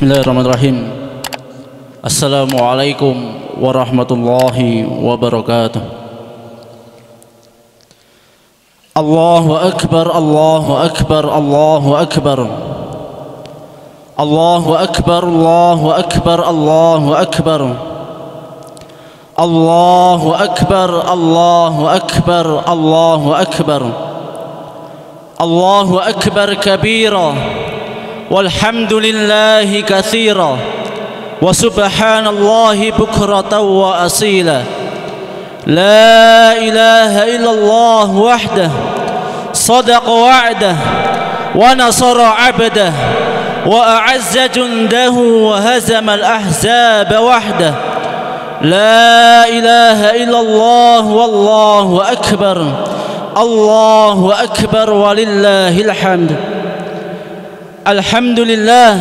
Bismillahirrahmanirrahim. Assalamualaikum warahmatullahi wabarakatuh. Allahu akbar, Allahu akbar, Allahu akbar. Allahu akbar, Allahu akbar, Allahu akbar. Allahu akbar, Allahu akbar, Allahu akbar. Allahu akbar kabira. Walhamdulillahi katsira wa subhanallahi bukratan wa asila. La ilaha illallah wahdah sadaqa wa'dah wa nasara 'abdah wa a'azza jundahu wa hazama al-ahzaba wahdah. La ilaha illallah wallahu akbar. Allahu akbar walillahil hamd. Alhamdulillah,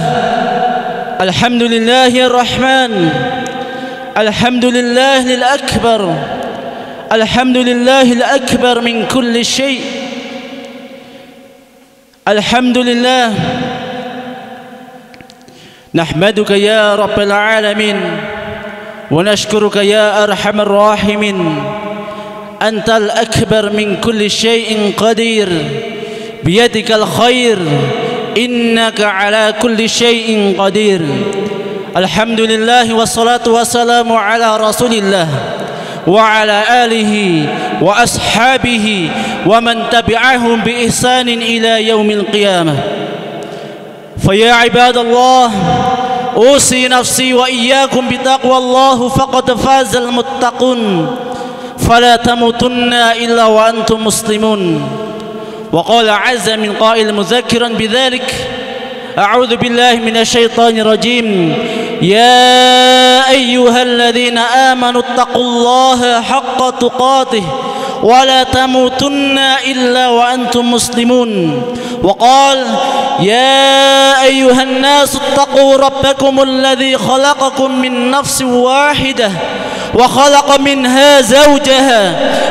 alhamdulillahir rahman, alhamdulillahil akbar, alhamdulillahil akbar min kulli syai'. Alhamdulillah, nahmaduka ya rabbal alamin wa nashkuruka ya arhamar rahimin. Antal akbar min kulli syai'in qadir, biyadikal khair, innaka ala kulli syai'in qadir. Alhamdulillah wassalatu wassalamu ala rasulillah wa ala alihi wa ashabihi wa man tabi'ahum bi ihsanin ila yaumil qiyamah. Faya ibadallah, usi nafsi wa iyyakum bitaqwallah faqad fazal muttaqun. Fala tamutunna illa wa antum muslimun. وقال عز من قائل مذكرا بذلك: أعوذ بالله من الشيطان الرجيم. يا أيها الذين آمنوا اتقوا الله حق تقاته ولا تموتن إلا وأنتم مسلمون. وقال: يا أيها الناس اتقوا ربكم الذي خلقكم من نفس واحدة وخلق منها زوجها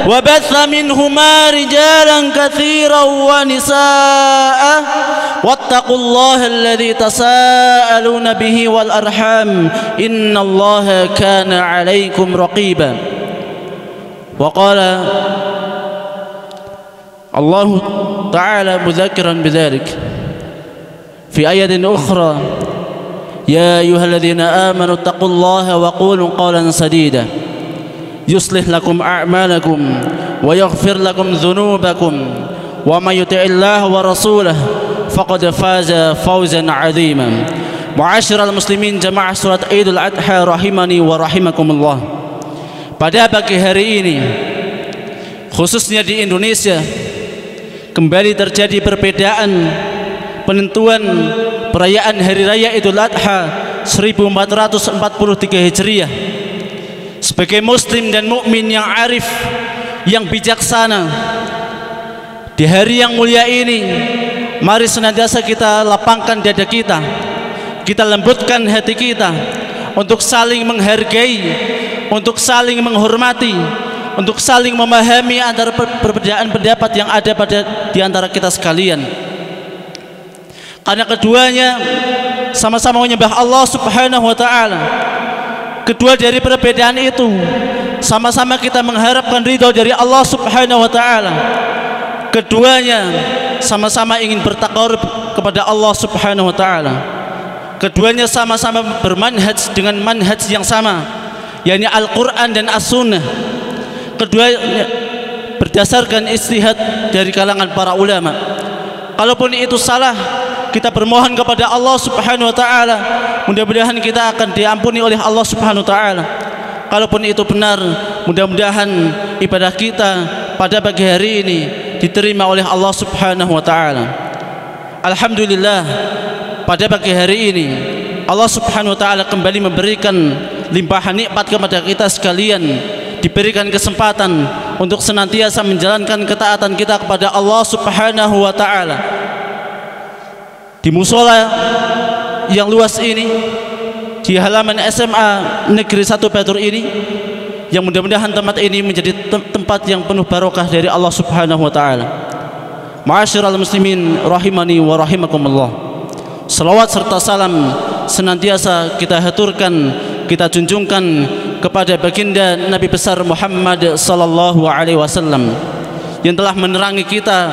وبث منهما رجالا كثيرا ونساء واتقوا الله الذي تساءلون به والأرحام إن الله كان عليكم رقيبا. وقال الله تعالى مذكرا بذلك في آية أخرى: يا أيها الذين آمنوا اتقوا الله وقولوا قولا سديدا يصلح لكم أعمالكم ويغفر لكم ذنوبكم ومن يطع الله ورسوله فقد فاز فوزا عظيما. Ma'asyiral muslimin jamaah salat Idul Adha rahimani wa rahimakumullah. Pada pagi hari ini, khususnya di Indonesia, kembali terjadi perbedaan penentuan perayaan hari raya Idul Adha 1443 Hijriah. Sebagai muslim dan mukmin yang arif, yang bijaksana, di hari yang mulia ini, mari senantiasa kita lapangkan dada kita, kita lembutkan hati kita untuk saling menghargai, untuk saling menghormati, untuk saling memahami antara perbedaan pendapat yang ada di antara kita sekalian. Karena keduanya sama-sama menyembah Allah Subhanahu wa taala. Kedua dari perbedaan itu sama-sama kita mengharapkan ridho dari Allah Subhanahu wa taala. Keduanya sama-sama ingin bertakarub kepada Allah Subhanahu wa taala. Keduanya sama-sama bermanhaj dengan manhaj yang sama, yakni Al-Qur'an dan As-Sunnah. Keduanya berdasarkan ijtihad dari kalangan para ulama. Kalaupun itu salah, kita bermohon kepada Allah Subhanahu wa taala, mudah-mudahan kita akan diampuni oleh Allah Subhanahu wa taala. Kalaupun itu benar, mudah-mudahan ibadah kita pada pagi hari ini diterima oleh Allah Subhanahu wa taala. Alhamdulillah, pada pagi hari ini Allah Subhanahu wa taala kembali memberikan limpahan nikmat kepada kita sekalian, diberikan kesempatan untuk senantiasa menjalankan ketaatan kita kepada Allah Subhanahu wa taala. Di musola yang luas ini, di halaman SMA Negeri 1 Batur ini, yang mudah-mudahan tempat ini menjadi tempat yang penuh barokah dari Allah Subhanahu wa taala. Ma'asyiral muslimin rahimani wa rahimakumullah. Salawat serta salam senantiasa kita haturkan, kita junjungkan kepada baginda Nabi besar Muhammad sallallahu alaihi wasallam yang telah menerangi kita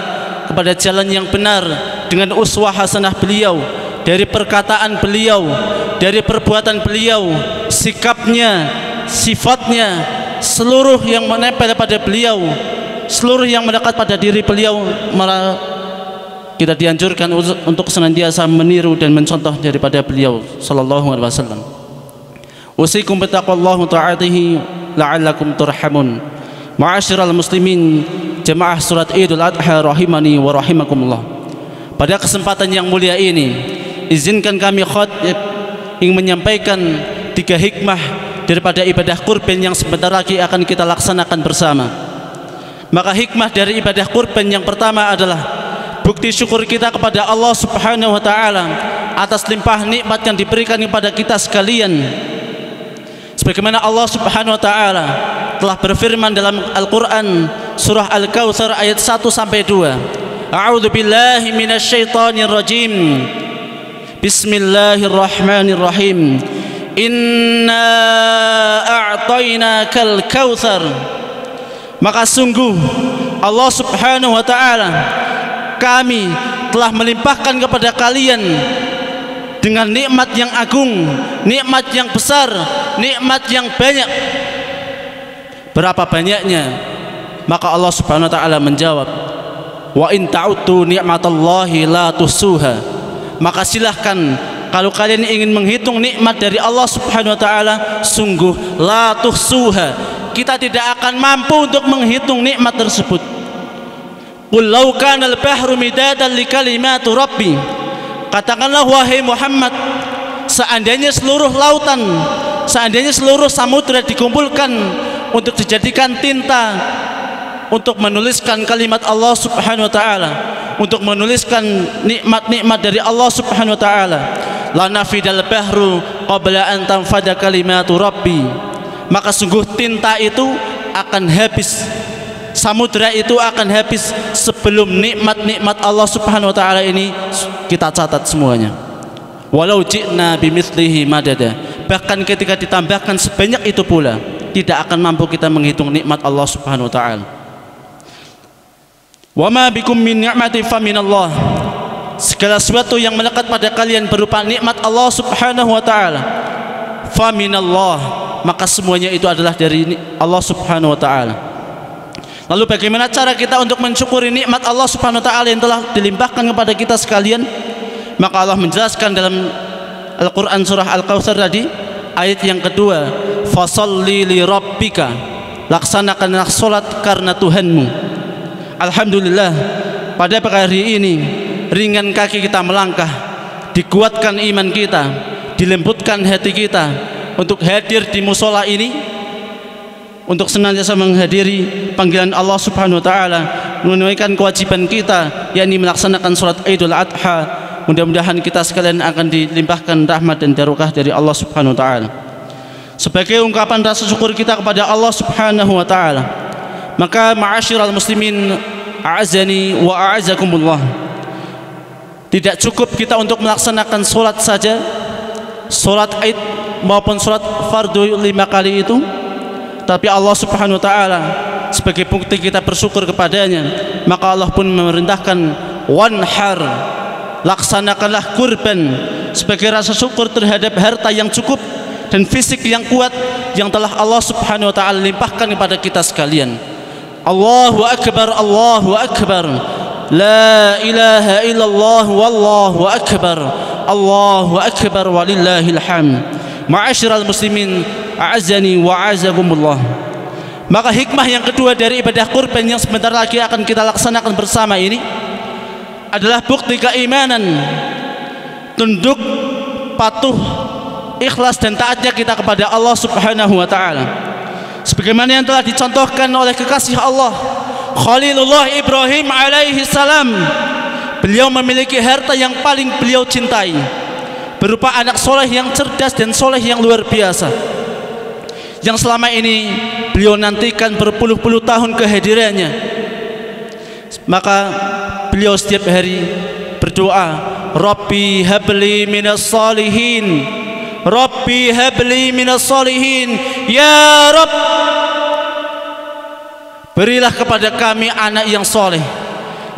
kepada jalan yang benar dengan uswah hasanah beliau, dari perkataan beliau, dari perbuatan beliau, sikapnya, sifatnya, seluruh yang menempel pada beliau, seluruh yang mendekat pada diri beliau, malah kita dianjurkan untuk senantiasa meniru dan mencontoh daripada beliau sallallahu alaihi wasallam. Usikum bittaqwallahi ta'atihi la'allakum turhamun. Ma'asyiral muslimin, jemaah surat Idul Adha rahimani wa rahimakumullah. Pada kesempatan yang mulia ini, izinkan kami khatib ingin menyampaikan 3 hikmah daripada ibadah kurban yang sebentar lagi akan kita laksanakan bersama. Maka hikmah dari ibadah kurban yang pertama adalah bukti syukur kita kepada Allah Subhanahu wa taala atas limpah nikmat yang diberikan kepada kita sekalian. Sebagaimana Allah Subhanahu wa taala telah berfirman dalam Al-Qur'an surah Al-Kautsar ayat 1 sampai 2. A'udzu billahi minasyaitonir rajim. Bismillahirrahmanirrahim. Inna a'tainakal kautsar. Maka sungguh Allah Subhanahu wa taala, kami telah melimpahkan kepada kalian dengan nikmat yang agung, nikmat yang besar, nikmat yang banyak. Berapa banyaknya? Maka Allah Subhanahu wa taala menjawab, wa in ta'uddu ni'matallahi la tuhsuha. Maka silahkan kalau kalian ingin menghitung nikmat dari Allah Subhanahu wa taala, sungguh la tuhsuha, kita tidak akan mampu untuk menghitung nikmat tersebut. Qul law kana al-bahru midadan li kalimati rabbi. Katakanlah wahai Muhammad, seandainya seluruh lautan, seandainya seluruh samudra dikumpulkan untuk dijadikan tinta untuk menuliskan kalimat Allah Subhanahu wa taala, untuk menuliskan nikmat-nikmat dari Allah Subhanahu wa taala, la nafidal bahru qabla an tanfada kalimatu rabbi. Maka sungguh tinta itu akan habis, samudra itu akan habis sebelum nikmat-nikmat Allah Subhanahu wa taala ini kita catat semuanya. Walau ji'na bimithlihi madada. Bahkan ketika ditambahkan sebanyak itu pula, tidak akan mampu kita menghitung nikmat Allah Subhanahu wa taala. Wa ma bikum min ni'mati fa minallah. Segala sesuatu yang melekat pada kalian berupa nikmat Allah Subhanahu wa taala, fa minallah, maka semuanya itu adalah dari Allah Subhanahu wa taala. Lalu bagaimana cara kita untuk mensyukuri nikmat Allah Subhanahu wa taala yang telah dilimpahkan kepada kita sekalian? Maka Allah menjelaskan dalam Al-Qur'an surah Al-Kautsar tadi ayat yang kedua, fasholli li rabbika, laksanakanlah salat karena Tuhanmu. Alhamdulillah, pada pagi hari ini ringan kaki kita melangkah, dikuatkan iman kita, dilembutkan hati kita untuk hadir di musola ini, untuk senantiasa menghadiri panggilan Allah Subhanahu wa taala, menunaikan kewajiban kita yakni melaksanakan salat Idul Adha. Mudah-mudahan kita sekalian akan dilimpahkan rahmat dan barokah dari Allah Subhanahu wa taala. Sebagai ungkapan rasa syukur kita kepada Allah Subhanahu wa taala, maka ma'asyiral muslimin a'azani wa a'azakumullah, tidak cukup kita untuk melaksanakan salat saja, salat Id maupun salat fardu 5 kali itu, tapi Allah Subhanahu wa taala sebagai bukti kita bersyukur kepadanya, maka Allah pun memerintahkan wanhar, laksanakanlah kurban sebagai rasa syukur terhadap harta yang cukup dan fisik yang kuat yang telah Allah Subhanahu wa taala limpahkan kepada kita sekalian. Allahu akbar, Allahu akbar, la ilaha illallah wallahu akbar, Allahu akbar walillahil hamd. Ma'asyiral muslimin a'azani wa a'azakumullah. Maka hikmah yang kedua dari ibadah kurban yang sebentar lagi akan kita laksanakan bersama ini adalah bukti keimanan, tunduk, patuh, ikhlas dan taatnya kita kepada Allah Subhanahu wa taala. Sebagaimana yang telah dicontohkan oleh kekasih Allah Khalilullah Ibrahim alaihi salam, beliau memiliki harta yang paling beliau cintai berupa anak soleh yang cerdas dan soleh yang luar biasa, yang selama ini beliau nantikan berpuluh-puluh tahun kehadirannya. Maka beliau setiap hari berdoa, Rabbi habli minas salihin, Rabbi habli minas salihin, ya Rabb, berilah kepada kami anak yang soleh,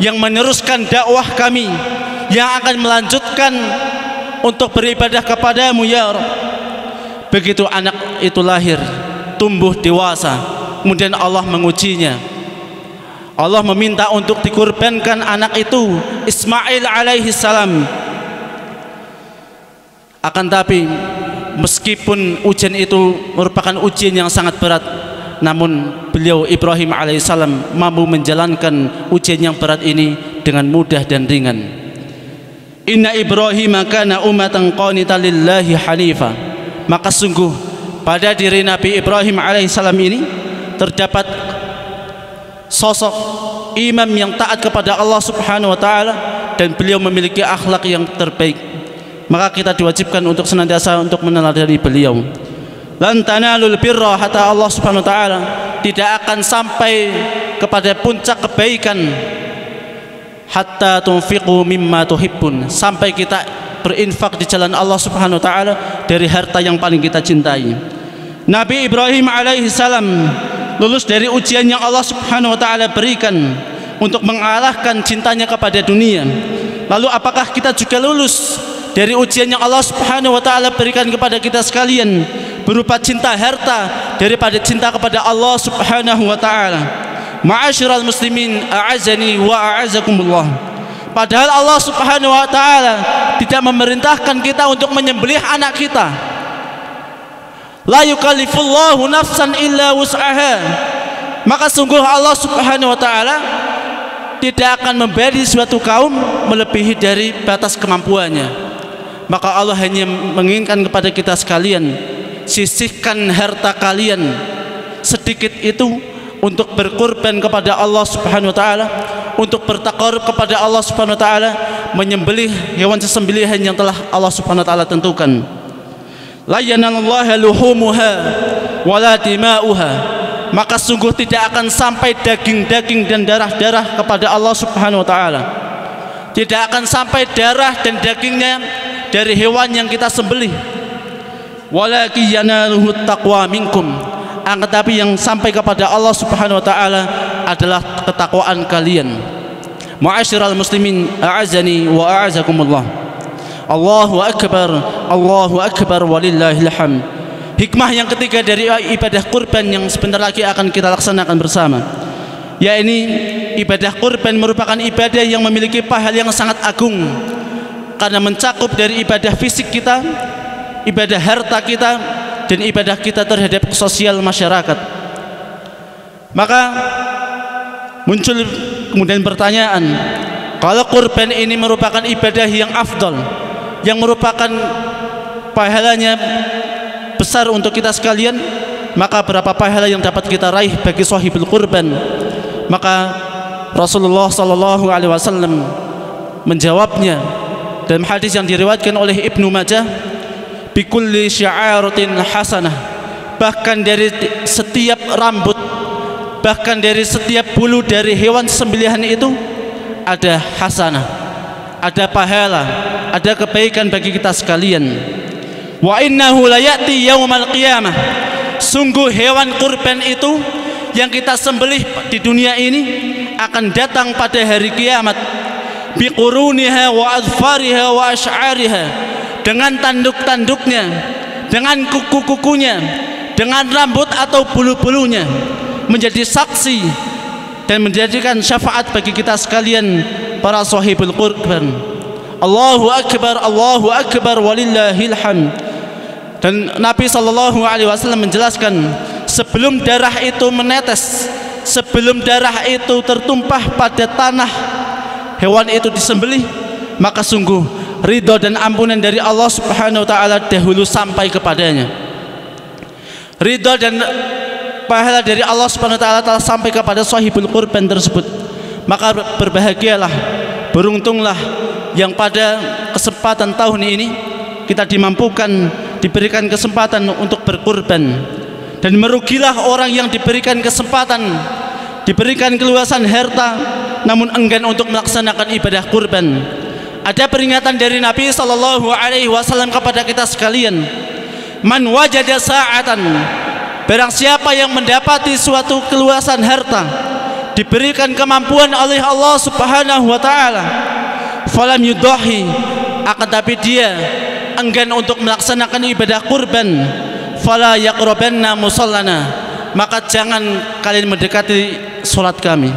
yang meneruskan dakwah kami, yang akan melanjutkan untuk beribadah kepadamu ya Rabb. Begitu anak itu lahir, tumbuh dewasa, kemudian Allah mengujinya. Allah meminta untuk dikurbankan anak itu, Ismail alaihi salam. Akan tapi meskipun ujian itu merupakan ujian yang sangat berat, namun beliau Ibrahim alaihissalam mampu menjalankan ujian yang berat ini dengan mudah dan ringan. Inna Ibrahim kana ummatan qanitan lillahi hanifa. Maka sungguh pada diri Nabi Ibrahim alaihissalam ini terdapat sosok imam yang taat kepada Allah subhanahu wa ta'ala, dan beliau memiliki akhlak yang terbaik. Maka kita diwajibkan untuk senantiasa untuk meneladani beliau. Lan tanalul birra hatta, Allah subhanahu wa ta'ala tidak akan sampai kepada puncak kebaikan hatta tunfiqu mimma tuhibbun, sampai kita berinfak di jalan Allah subhanahu wa ta'ala dari harta yang paling kita cintai. Nabi Ibrahim alaihi salam lulus dari ujian yang Allah subhanahu wa ta'ala berikan untuk mengalahkan cintanya kepada dunia. Lalu apakah kita juga lulus dari ujian yang Allah subhanahu wa ta'ala berikan kepada kita sekalian berupa cinta harta daripada cinta kepada Allah subhanahu wa ta'ala? Ma'asyiral muslimin, a'azani wa a'azakumullah. Padahal Allah subhanahu wa ta'ala tidak memerintahkan kita untuk menyembelih anak kita. La yukallifullahu nafsan illa wus'aha. Maka sungguh Allah subhanahu wa ta'ala tidak akan memberi suatu kaum melebihi dari batas kemampuannya. Maka Allah hanya menginginkan kepada kita sekalian, sisihkan harta kalian sedikit itu untuk berkorban kepada Allah subhanahu wa ta'ala, untuk bertaqarrub kepada Allah subhanahu wa ta'ala, menyembelih hewan sesembelihan yang telah Allah subhanahu wa ta'ala tentukan. La yanalallaha luhumuha wala dima'uha. Maka sungguh tidak akan sampai daging-daging dan darah-darah kepada Allah subhanahu wa ta'ala. Tidak akan sampai darah dan dagingnya dari hewan yang kita sembelih. Walakin yanaluhu taqwa minkum. Tetapi yang sampai kepada Allah subhanahu wa ta'ala adalah ketakwaan kalian. Ma'asyiral muslimin, a'azani wa a'azakumullah. Allahu akbar, Allahu akbar, walillahil hamd. Hikmah yang ketiga dari ibadah kurban yang sebentar lagi akan kita laksanakan bersama, yakni ibadah kurban merupakan ibadah yang memiliki pahala yang sangat agung, karena mencakup dari ibadah fisik kita, ibadah harta kita, dan ibadah kita terhadap sosial masyarakat. Maka muncul kemudian pertanyaan, kalau kurban ini merupakan ibadah yang afdal, yang merupakan pahalanya besar untuk kita sekalian, maka berapa pahala yang dapat kita raih bagi sahibul kurban? Maka Rasulullah sallallahu alaihi wasallam menjawabnya dalam hadis yang diriwayatkan oleh Ibnu Majah, bikulli sya'aratin hasanah, bahkan dari setiap rambut, bahkan dari setiap bulu dari hewan sembelihan itu ada hasanah, ada pahala, ada kebaikan bagi kita sekalian. Wa innahu la ya'ti yaumal qiyamah. Sungguh hewan kurban itu yang kita sembelih di dunia ini akan datang pada hari kiamat, biquruniha wa adfariha wa asy'ariha, dengan tanduk-tanduknya, dengan kuku-kukunya, dengan rambut atau bulu-bulunya, menjadi saksi dan menjadikan syafaat bagi kita sekalian para sahibul kurban. Allahu akbar, walillahil hamd. Dan Nabi sallallahu alaihi wasallam menjelaskan, sebelum darah itu menetes, sebelum darah itu tertumpah pada tanah hewan itu disembelih, maka sungguh ridho dan ampunan dari Allah subhanahu wa ta'ala dahulu sampai kepadanya. Ridho dan pahala dari Allah subhanahu wa ta'ala telah sampai kepada sahibul kurban tersebut. Maka berbahagialah, beruntunglah yang pada kesempatan tahun ini kita dimampukan, diberikan kesempatan untuk berkurban. Dan merugilah orang yang diberikan kesempatan, diberikan keluasan harta, namun enggan untuk melaksanakan ibadah kurban. ada peringatan dari Nabi sallallahu alaihi wasallam kepada kita sekalian. Man wajada sa'atan, barang siapa yang mendapati suatu keluasan harta, diberikan kemampuan oleh Allah Subhanahu wa taala, falam yudahi, akan tapi dia enggan untuk melaksanakan ibadah kurban, fala yaqrabanna musallana, maka jangan kalian mendekati salat kami,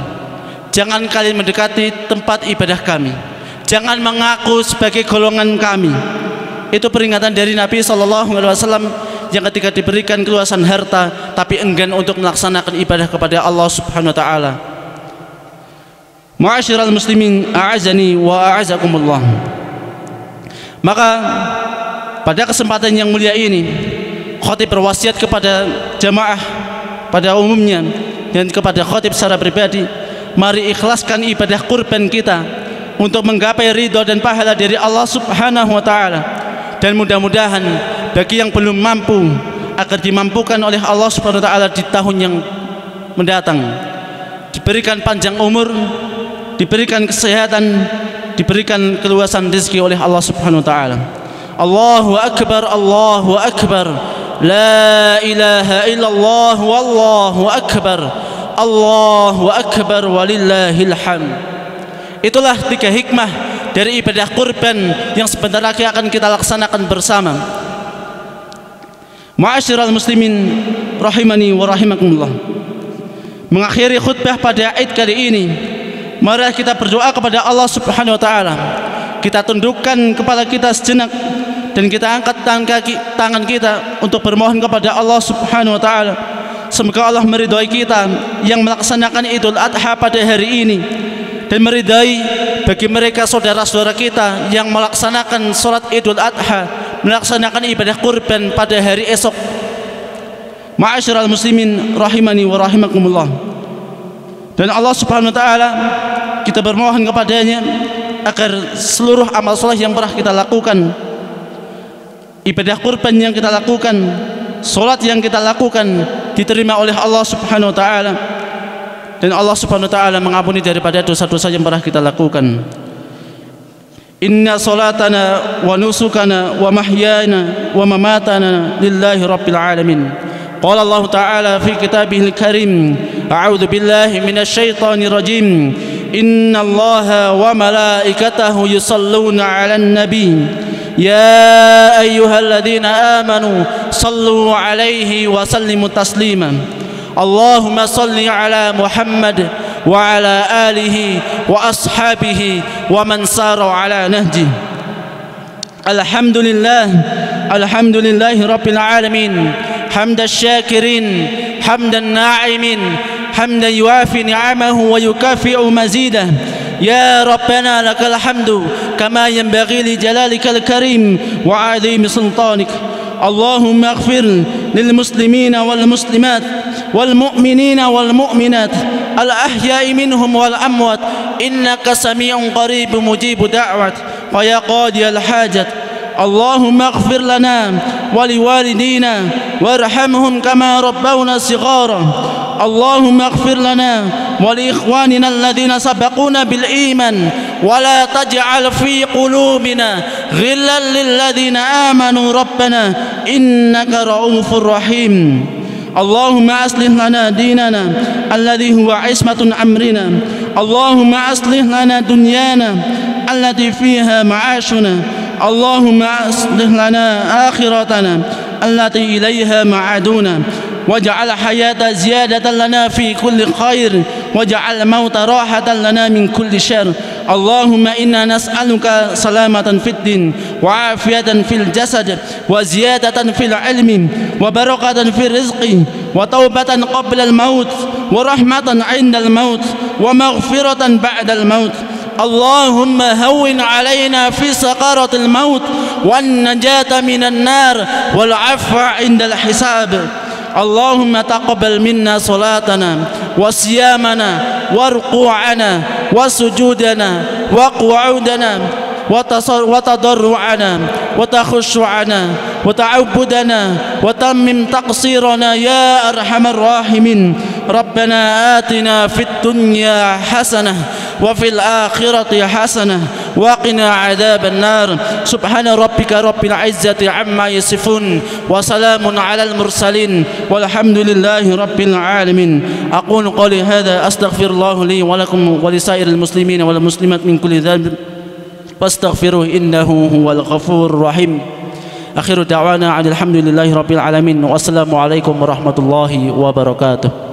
jangan kalian mendekati tempat ibadah kami, jangan mengaku sebagai golongan kami. Itu peringatan dari Nabi sallallahu alaihi wasallam yang ketika diberikan keluasan harta tapi enggan untuk melaksanakan ibadah kepada Allah Subhanahu wa taala. Ma'asyiral muslimin, a'azani wa a'azakumullah. Maka pada kesempatan yang mulia ini, khatib berwasiat kepada jamaah pada umumnya dan kepada khatib secara pribadi, mari ikhlaskan ibadah kurban kita untuk menggapai ridha dan pahala dari Allah Subhanahu wa taala. Dan mudah-mudahan bagi yang belum mampu agar dimampukan oleh Allah Subhanahu wa taala di tahun yang mendatang, diberikan panjang umur, diberikan kesehatan, diberikan keluasan rezeki oleh Allah Subhanahu wa taala. Allahu akbar, Allahu akbar, la ilaha illallah, wallahu akbar, Allahu akbar, walillahil hamd. Itulah 3 hikmah dari ibadah kurban yang sebentar lagi akan kita laksanakan bersama. Ma'asyiral muslimin rahimani wa rahimakumullah. Mengakhiri khutbah pada Id kali ini, mari kita berdoa kepada Allah Subhanahu wa taala. Kita tundukkan kepala kita sejenak dan kita angkat tangan kita untuk bermohon kepada Allah Subhanahu wa taala. Semoga Allah meridhai kita yang melaksanakan Idul Adha pada hari ini, dan meridhai bagi mereka saudara-saudara kita yang melaksanakan salat Idul Adha, melaksanakan ibadah kurban pada hari esok. Ma'asyiral muslimin rahimani wa rahimakumullah. Dan Allah Subhanahu wa taala kita bermohon kepadanya agar seluruh amal saleh yang pernah kita lakukan, ibadah kurban yang kita lakukan, salat yang kita lakukan diterima oleh Allah Subhanahu wa taala, dan Allah Subhanahu wa taala mengampuni daripada dosa-dosa yang pernah kita lakukan. Inna salatana wa nusukana wa mahyana wa mamatana lillahi rabbil alamin. Qala Allah ta'ala fi kitabihil karim, a'udzu billahi minasy syaithanir rajim. Innallaha wa malaikatahu yusalluna 'alan nabi. Ya ayyuhalladzina amanu sallu 'alaihi wa sallimu taslima. Allahumma salli 'ala Muhammad wa 'ala alihi wa ashabihi wa man sara 'ala nahji. Alhamdulillah, alhamdulillahi rabbil alamin. حمد الشاكرين حمد الناعمين حمدا يوافي نعمه ويكافئ مزيده. يا ربنا لك الحمد كما ينبغي لجلالك الكريم وعظيم سلطانك. اللهم اغفر للمسلمين والمسلمات والمؤمنين والمؤمنات الأحياء منهم والأموات إنك سميع قريب مجيب دعوة ويا قاضي الحاجة. اللهم اغفر لنا ولوالدينا وارحمهم كما ربونا صغارا. اللهم اغفر لنا ولإخواننا الذين سبقونا بالإيمان ولا تجعل في قلوبنا غلا للذين آمنوا ربنا إنك رؤوف رحيم. اللهم أصلح لنا ديننا الذي هو عصمة أمرنا. اللهم أصلح لنا دنيانا التي فيها معاشنا. اللهم أصلح لنا آخرتنا التي إليها معادنا. واجعل حياة زيادة لنا في كل خير واجعل الموت راحة لنا من كل شر. اللهم إنا نسألك سلامة في الدين وعافية في الجسد وزيادة في العلم وبركة في الرزق وتوبة قبل الموت ورحمة عند الموت ومغفرة بعد الموت. اللهم هون علينا في سقارة الموت والنجاة من النار والعفو عند الحساب. اللهم تقبل منا صلاتنا وصيامنا وركوعنا وسجودنا وقعودنا وتضرعنا وتخشعنا وتعبدنا وتمم تقصيرنا يا أرحم الراحمين. ربنا آتنا في الدنيا حسنة وفي الآخرة حسنة وقنا عذاب النار سبحان ربك رب العزة عما يصفون وسلام على المرسلين والحمد لله رب العالمين أقول قولي هذا أستغفر الله لي ولكم ولسائر المسلمين والمسلمات من كل ذنب فاستغفروه إنه هو الغفور الرحيم آخر دعوانا عن الحمد لله رب العالمين والسلام عليكم ورحمة الله وبركاته.